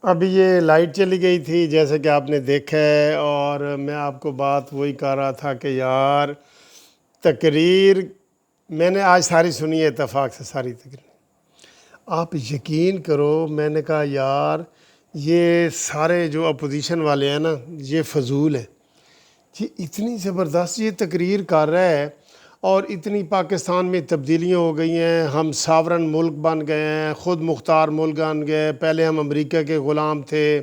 ابھی یہ لائٹ چلی گئی تھی جیسے کہ آپ نے دیکھا ہے، اور میں آپ کو بات وہی کر رہا تھا کہ یار تقریر میں نے آج ساری سنی ہے، اتفاق سے ساری تقریر۔ آپ یقین کرو، میں نے کہا یار یہ سارے جو اپوزیشن والے ہیں نا، یہ فضول ہے۔ یہ اتنی زبردست یہ تقریر کر رہا ہے، اور اتنی پاکستان میں تبدیلیاں ہو گئی ہیں، ہم ساورن ملک بن گئے ہیں، خود مختار ملک بن گئے۔ پہلے ہم امریکہ کے غلام تھے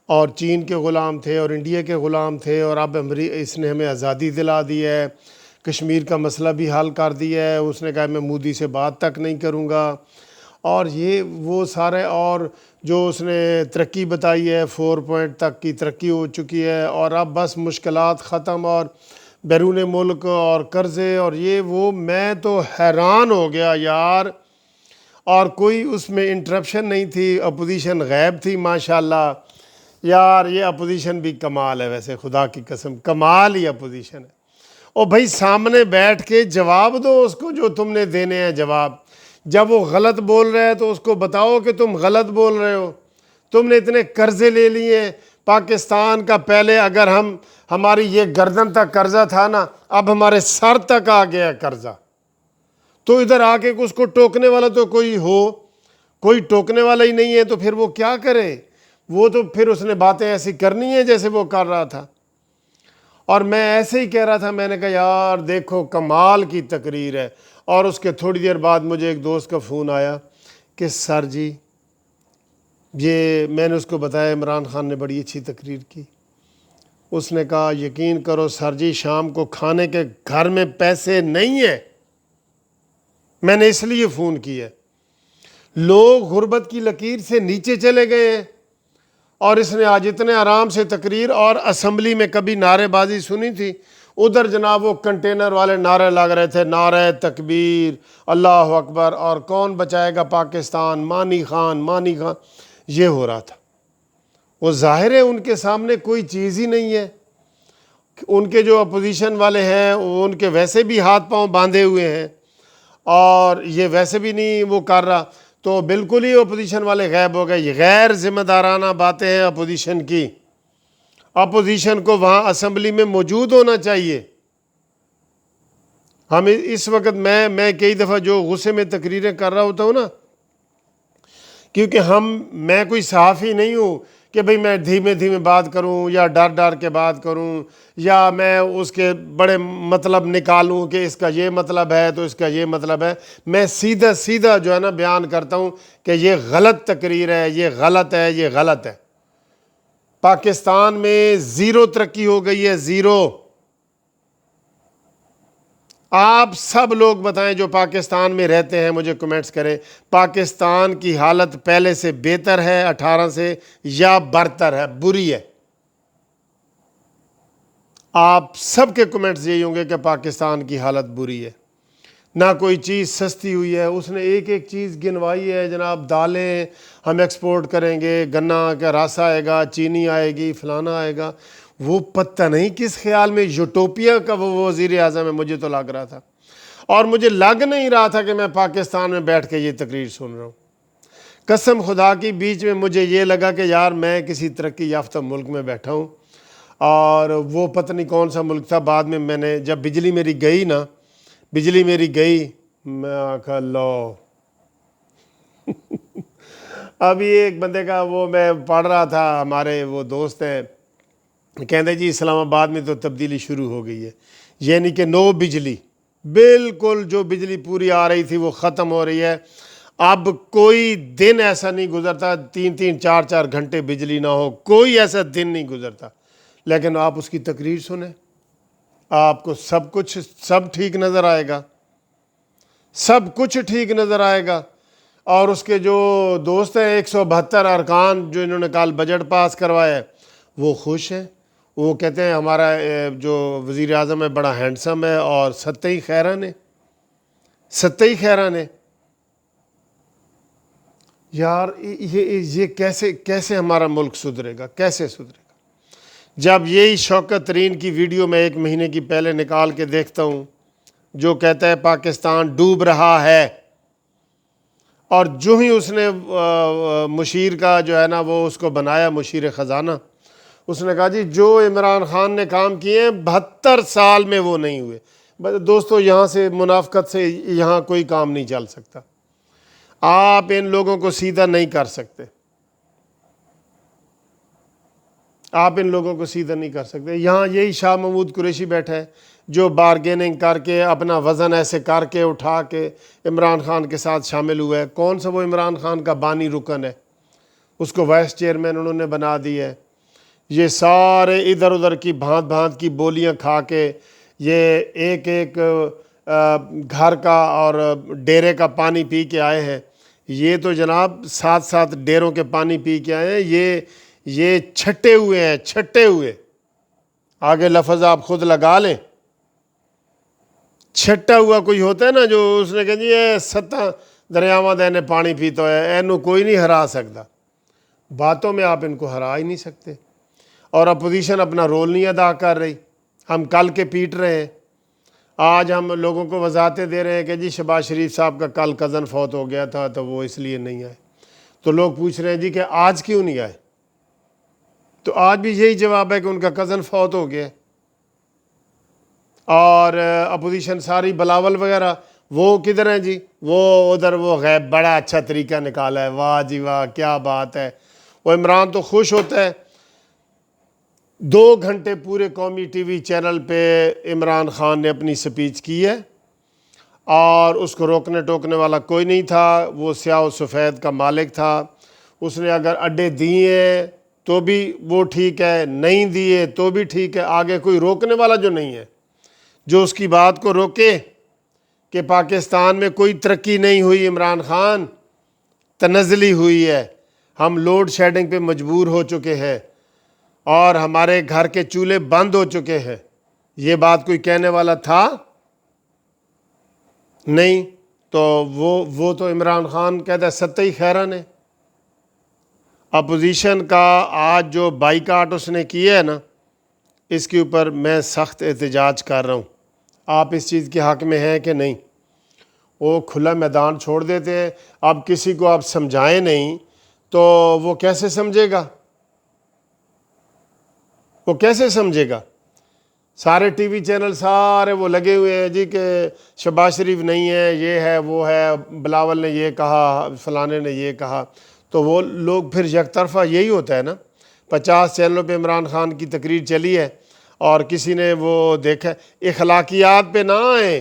اور چین کے غلام تھے اور انڈیا کے غلام تھے، اور اب اس نے ہمیں آزادی دلا دی ہے، کشمیر کا مسئلہ بھی حل کر دیا ہے۔ اس نے کہا میں مودی سے بات تک نہیں کروں گا، اور یہ وہ سارے، اور جو اس نے ترقی بتائی ہے 4 پوائنٹ تک کی ترقی ہو چکی ہے، اور اب بس مشکلات ختم اور بیرون ملک اور قرضے اور یہ وہ۔ میں تو حیران ہو گیا یار، اور کوئی اس میں انٹرپشن نہیں تھی، اپوزیشن غائب تھی ماشاءاللہ۔ یار یہ اپوزیشن بھی کمال ہے، ویسے خدا کی قسم کمال ہی اپوزیشن ہے۔ اور بھائی سامنے بیٹھ کے جواب دو اس کو جو تم نے دینے ہیں جواب۔ جب وہ غلط بول رہا ہے تو اس کو بتاؤ کہ تم غلط بول رہے ہو، تم نے اتنے قرضے لے لیے ہیں پاکستان کا۔ پہلے اگر ہماری یہ گردن تک قرضہ تھا نا، اب ہمارے سر تک آ گیا قرضہ، تو ادھر آ کے اس کو ٹوکنے والا تو کوئی ٹوکنے والا ہی نہیں ہے، تو پھر وہ کیا کرے؟ وہ تو پھر اس نے باتیں ایسی کرنی ہیں جیسے وہ کر رہا تھا۔ اور میں ایسے ہی کہہ رہا تھا، میں نے کہا یار دیکھو کمال کی تقریر ہے۔ اور اس کے تھوڑی دیر بعد مجھے ایک دوست کا فون آیا کہ سر جی، یہ میں نے اس کو بتایا عمران خان نے بڑی اچھی تقریر کی۔ اس نے کہا یقین کرو سر جی، شام کو کھانے کے گھر میں پیسے نہیں ہیں، میں نے اس لیے فون کیا۔ لوگ غربت کی لکیر سے نیچے چلے گئے ہیں، اور اس نے آج اتنے آرام سے تقریر، اور اسمبلی میں کبھی نعرے بازی سنی تھی؟ ادھر جناب وہ کنٹینر والے نعرے لگ رہے تھے، نعرہ تکبیر، اللہ اکبر، اور کون بچائے گا پاکستان، مانی خان مانی خان، یہ ہو رہا تھا۔ وہ ظاہر ہے ان کے سامنے کوئی چیز ہی نہیں ہے۔ ان کے جو اپوزیشن والے ہیں ان کے ویسے بھی ہاتھ پاؤں باندھے ہوئے ہیں، اور یہ ویسے بھی نہیں وہ کر رہا، تو بالکل ہی اپوزیشن والے غائب ہو گئے۔ یہ غیر ذمہ دارانہ باتیں ہیں اپوزیشن کی۔ اپوزیشن کو وہاں اسمبلی میں موجود ہونا چاہیے۔ ہم اس وقت میں کئی دفعہ جو غصے میں تقریریں کر رہا ہوتا ہوں نا، کیونکہ میں کوئی صحافی نہیں ہوں کہ بھئی میں دھیمے دھیمے بات کروں یا ڈر ڈر کے بات کروں، یا میں اس کے بڑے مطلب نکالوں کہ اس کا یہ مطلب ہے تو اس کا یہ مطلب ہے۔ میں سیدھا سیدھا جو ہے نا بیان کرتا ہوں کہ یہ غلط تقریر ہے، یہ غلط ہے، یہ غلط ہے۔ پاکستان میں زیرو ترقی ہو گئی ہے، زیرو۔ آپ سب لوگ بتائیں جو پاکستان میں رہتے ہیں، مجھے کمنٹس کریں، پاکستان کی حالت پہلے سے بہتر ہے 18 سے، یا برتر ہے، بری ہے؟ آپ سب کے کمنٹس یہی ہوں گے کہ پاکستان کی حالت بری ہے، نہ کوئی چیز سستی ہوئی ہے۔ اس نے ایک ایک چیز گنوائی ہے جناب، دالیں ہم ایکسپورٹ کریں گے، گنا کا رس آئے گا، چینی آئے گی، فلانا آئے گا۔ وہ پتہ نہیں کس خیال میں یوٹوپیا کا وہ وزیر اعظم ہے، مجھے تو لگ رہا تھا، اور مجھے لگ نہیں رہا تھا کہ میں پاکستان میں بیٹھ کے یہ تقریر سن رہا ہوں۔ قسم خدا کی، بیچ میں مجھے یہ لگا کہ یار میں کسی ترقی یافتہ ملک میں بیٹھا ہوں، اور وہ پتہ نہیں کون سا ملک تھا۔ بعد میں نے جب بجلی میری گئی، میں آکھا لو ابھی ایک بندے کا وہ میں پڑھ رہا تھا، ہمارے وہ دوست ہیں، کہتے جی اسلام آباد میں تو تبدیلی شروع ہو گئی ہے، یعنی کہ نو بجلی، بالکل جو بجلی پوری آ رہی تھی وہ ختم ہو رہی ہے۔ اب کوئی دن ایسا نہیں گزرتا 3 4 گھنٹے بجلی نہ ہو، کوئی ایسا دن نہیں گزرتا۔ لیکن آپ اس کی تقریر سنیں، آپ کو سب ٹھیک نظر آئے گا، سب کچھ ٹھیک نظر آئے گا۔ اور اس کے جو دوست ہیں 172 ارکان جو انہوں نے کل بجٹ پاس کروایا ہے، وہ خوش ہیں۔ وہ کہتے ہیں ہمارا جو وزیر اعظم ہے بڑا ہینڈسم ہے، اور ستّئی خیران ہے۔ یار یہ کیسے ہمارا ملک سدھرے گا، کیسے سدھرے گا؟ جب یہی شوکت ترین کی ویڈیو میں 1 مہینے کی پہلے نکال کے دیکھتا ہوں، جو کہتا ہے پاکستان ڈوب رہا ہے، اور جو ہی اس نے مشیر کا جو ہے نا وہ اس کو بنایا مشیر خزانہ، اس نے کہا جی جو عمران خان نے کام کیے ہیں 72 سال میں وہ نہیں ہوئے۔ دوستو یہاں سے منافقت سے یہاں کوئی کام نہیں چل سکتا، آپ ان لوگوں کو سیدھا نہیں کر سکتے، آپ ان لوگوں کو سیدھا نہیں کر سکتے۔ یہاں یہی شاہ محمود قریشی بیٹھا ہے جو بارگیننگ کر کے اپنا وزن ایسے کر کے اٹھا کے عمران خان کے ساتھ شامل ہوا ہے۔ کون سا وہ عمران خان کا بانی رکن ہے، اس کو وائس چیئرمین انہوں نے بنا دی ہے۔ یہ سارے ادھر ادھر کی بھانت بھانت کی بولیاں کھا کے یہ ایک ایک گھر کا اور ڈیرے کا پانی پی کے آئے ہیں۔ یہ تو جناب 7 ڈیروں کے پانی پی کے آئے ہیں، یہ چھٹے ہوئے ہیں، چھٹے ہوئے۔ آگے لفظ آپ خود لگا لیں، چھٹا ہوا کوئی ہوتا ہے نا جو اس نے کہا جی یہ 7 دریاواں دینے پانی پیتا ہے، اینو کوئی نہیں ہرا سکتا۔ باتوں میں آپ ان کو ہرا ہی نہیں سکتے، اور اپوزیشن اپنا رول نہیں ادا کر رہی۔ ہم کل کے پیٹ رہے ہیں، آج ہم لوگوں کو وضاحتیں دے رہے ہیں کہ جی شہباز شریف صاحب کا کل کزن فوت ہو گیا تھا تو وہ اس لیے نہیں آئے، تو لوگ پوچھ رہے ہیں جی کہ آج کیوں نہیں آئے، تو آج بھی یہی جواب ہے کہ ان کا کزن فوت ہو گیا۔ اور اپوزیشن ساری بلاول وغیرہ وہ کدھر ہیں جی، وہ ادھر وہ غیب، بڑا اچھا طریقہ نکالا ہے، واہ جی واہ کیا بات ہے۔ وہ عمران تو خوش ہوتا ہے، 2 گھنٹے پورے قومی ٹی وی چینل پہ عمران خان نے اپنی سپیچ کی ہے، اور اس کو روکنے ٹوکنے والا کوئی نہیں تھا، وہ سیاہ و سفید کا مالک تھا۔ اس نے اگر اڈے دیے تو بھی وہ ٹھیک ہے، نہیں دیے تو بھی ٹھیک ہے، آگے کوئی روکنے والا جو نہیں ہے جو اس کی بات کو روکے کہ پاکستان میں کوئی ترقی نہیں ہوئی، عمران خان تنزلی ہوئی ہے، ہم لوڈ شیڈنگ پہ مجبور ہو چکے ہیں اور ہمارے گھر کے چولہے بند ہو چکے ہیں، یہ بات کوئی کہنے والا تھا نہیں، تو وہ تو عمران خان کہتا ہے ستّی خیرن ہے۔ اپوزیشن کا آج جو بائیکاٹ اس نے کیا ہے نا، اس کے اوپر میں سخت احتجاج کر رہا ہوں۔ آپ اس چیز کے حق میں ہیں کہ نہیں؟ وہ کھلا میدان چھوڑ دیتے ہیں، اب کسی کو آپ سمجھائیں نہیں تو وہ کیسے سمجھے گا، وہ کیسے سمجھے گا؟ سارے ٹی وی چینل سارے وہ لگے ہوئے ہیں جی کہ شہباز شریف نہیں ہے، یہ ہے وہ ہے، بلاول نے یہ کہا، فلانے نے یہ کہا، تو وہ لوگ پھر یک طرفہ یہی ہوتا ہے نا۔ 50 چینلوں پہ عمران خان کی تقریر چلی ہے اور کسی نے وہ دیکھا، اخلاقیات پہ نہ آئیں،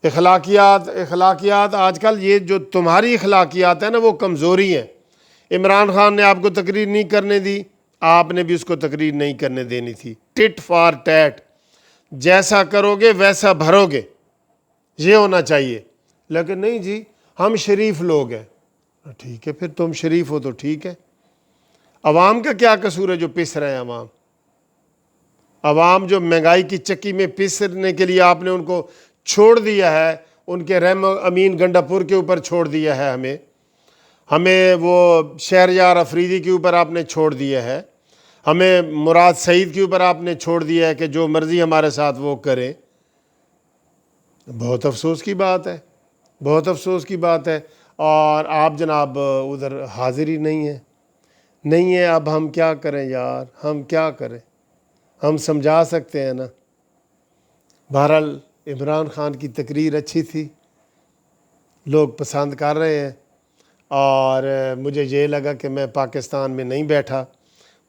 اخلاقیات آج کل یہ جو تمہاری اخلاقیات ہے نا وہ کمزوری ہے۔ عمران خان نے آپ کو تقریر نہیں کرنے دی، آپ نے بھی اس کو تقریر نہیں کرنے دینی تھی۔ ٹٹ فار ٹیٹ، جیسا کرو گے ویسا بھرو گے، یہ ہونا چاہیے۔ لیکن نہیں جی ہم شریف لوگ ہیں، ٹھیک ہے پھر تم شریف ہو تو ٹھیک ہے، عوام کا کیا قصور ہے جو پس رہے ہیں؟ عوام جو مہنگائی کی چکی میں پسنے کے لیے آپ نے ان کو چھوڑ دیا ہے، ان کے رحم امین گنڈا پور کے اوپر چھوڑ دیا ہے، ہمیں وہ شہریار افریدی کے اوپر آپ نے چھوڑ دیا ہے، ہمیں مراد سعید کے اوپر آپ نے چھوڑ دیا ہے کہ جو مرضی ہمارے ساتھ وہ کریں۔ بہت افسوس کی بات ہے، بہت افسوس کی بات ہے، اور آپ جناب ادھر حاضر ہی نہیں ہے۔ اب ہم کیا کریں یار، ہم کیا کریں؟ ہم سمجھا سکتے ہیں نا۔ بہرحال عمران خان کی تقریر اچھی تھی، لوگ پسند کر رہے ہیں، اور مجھے یہ لگا کہ میں پاکستان میں نہیں بیٹھا،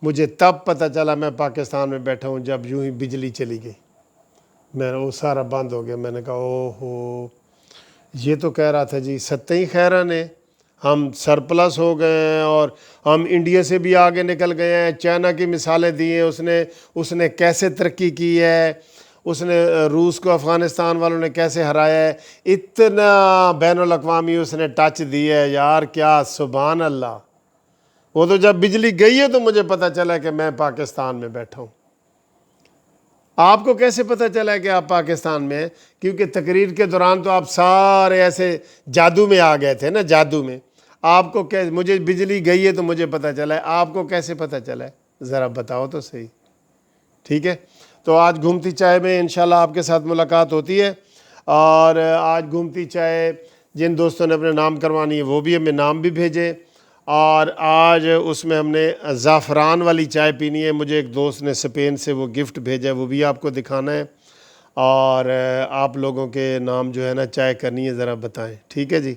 مجھے تب پتہ چلا میں پاکستان میں بیٹھا ہوں جب یوں ہی بجلی چلی گئی، وہ سارا بند ہو گیا۔ میں نے کہا او ہو، یہ تو کہہ رہا تھا جی ستّی خیرن ہے، ہم سرپلس ہو گئے ہیں اور ہم انڈیا سے بھی آگے نکل گئے ہیں۔ چائنا کی مثالیں دی ہیں اس نے کیسے ترقی کی ہے، اس نے روس کو افغانستان والوں نے کیسے ہرایا ہے، اتنا بین الاقوامی اس نے ٹچ دی ہے یار، کیا سبحان اللہ۔ وہ تو جب بجلی گئی ہے تو مجھے پتہ چلا کہ میں پاکستان میں بیٹھا ہوں۔ آپ کو کیسے پتہ چلا کہ آپ پاکستان میں ہیں؟ کیونکہ تقریر کے دوران تو آپ سارے ایسے جادو میں آ گئے تھے نا، جادو میں۔ آپ کو مجھے بجلی گئی ہے تو مجھے پتہ چلا ہے، آپ کو کیسے پتہ چلا ہے؟ ذرا بتاؤ تو صحیح۔ ٹھیک ہے، تو آج گھومتی چائے میں انشاءاللہ آپ کے ساتھ ملاقات ہوتی ہے، اور آج گھومتی چائے جن دوستوں نے اپنے نام کروانی ہے وہ بھی ہمیں نام بھی بھیجیں. اور آج اس میں ہم نے زعفران والی چائے پینی ہے. مجھے ایک دوست نے اسپین سے وہ گفٹ بھیجا ہے, وہ بھی آپ کو دکھانا ہے. اور آپ لوگوں کے نام جو ہے نا چائے کرنی ہے ذرا بتائیں, ٹھیک ہے جی.